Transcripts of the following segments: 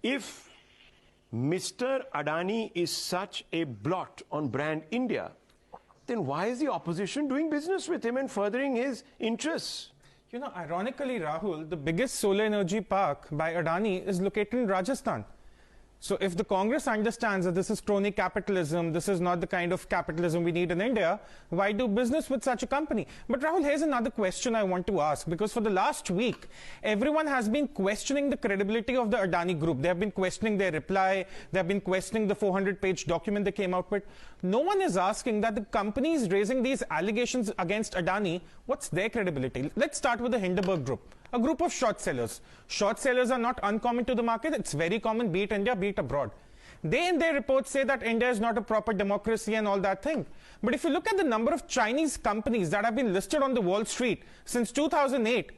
if Mr. Adani is such a blot on brand India, then why is the opposition doing business with him and furthering his interests? You know, ironically, Rahul, the biggest solar energy park by Adani is located in Rajasthan. So if the Congress understands that this is crony capitalism, this is not the kind of capitalism we need in India, why do business with such a company? But Rahul, here's another question I want to ask, because for the last week, everyone has been questioning the credibility of the Adani Group. They have been questioning their reply. They have been questioning the 400-page document they came out with. No one is asking that the companies raising these allegations against Adani, what's their credibility? Let's start with the Hindenburg Group. A group of short sellers. Short sellers are not uncommon to the market. It's very common, be it India, be it abroad. They in their reports say that India is not a proper democracy and all that thing. But if you look at the number of Chinese companies that have been listed on the Wall Street since 2008,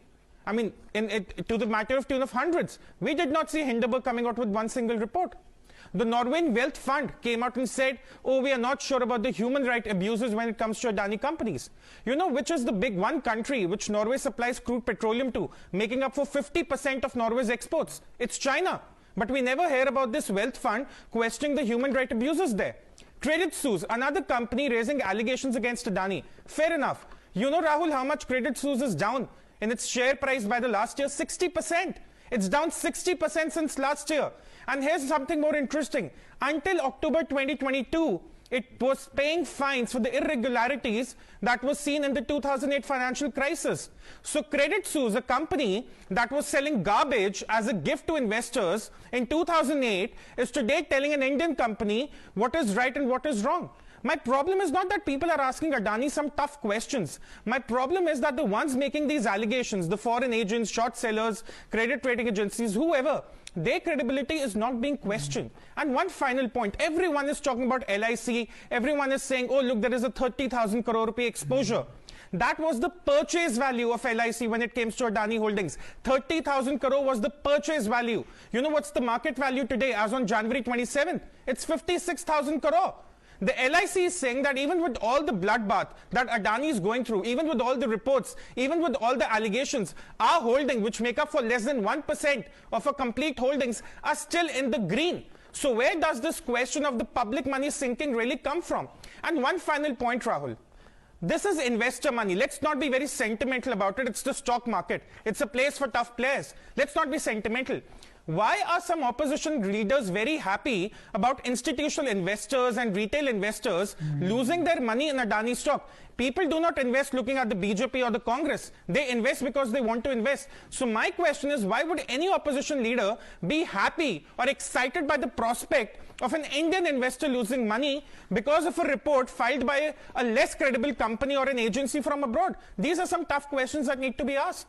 I mean, to the matter of tune of hundreds, we did not see Hindenburg coming out with one single report. The Norwegian Wealth Fund came out and said, oh, we are not sure about the human rights abuses when it comes to Adani companies. You know which is the big one country which Norway supplies crude petroleum to, making up for 50% of Norway's exports? It's China. But we never hear about this wealth fund questioning the human rights abuses there. Credit Suisse, another company raising allegations against Adani. Fair enough. You know, Rahul, how much Credit Suisse is down in its share price by the last year? 60%. It's down 60% since last year. And here's something more interesting. Until October 2022, it was paying fines for the irregularities that was seen in the 2008 financial crisis. So Credit Suisse, a company that was selling garbage as a gift to investors in 2008, is today telling an Indian company what is right and what is wrong. My problem is not that people are asking Adani some tough questions. My problem is that the ones making these allegations, the foreign agents, short sellers, credit rating agencies, whoever, their credibility is not being questioned. And one final point, everyone is talking about LIC, everyone is saying, oh look, there is a 30,000 crore rupee exposure. That was the purchase value of LIC when it came to Adani Holdings. 30,000 crore was the purchase value. You know what's the market value today as on January 27th? It's 56,000 crore. The LIC is saying that even with all the bloodbath that Adani is going through, even with all the reports, even with all the allegations, our holding, which make up for less than 1% of our complete holdings, are still in the green. So where does this question of the public money sinking really come from? And one final point, Rahul. This is investor money. Let's not be very sentimental about it. It's the stock market. It's a place for tough players. Let's not be sentimental. Why are some opposition leaders very happy about institutional investors and retail investors losing their money in Adani stock? People do not invest looking at the BJP or the Congress. They invest because they want to invest. So my question is, why would any opposition leader be happy or excited by the prospect of an Indian investor losing money because of a report filed by a less credible company or an agency from abroad? These are some tough questions that need to be asked.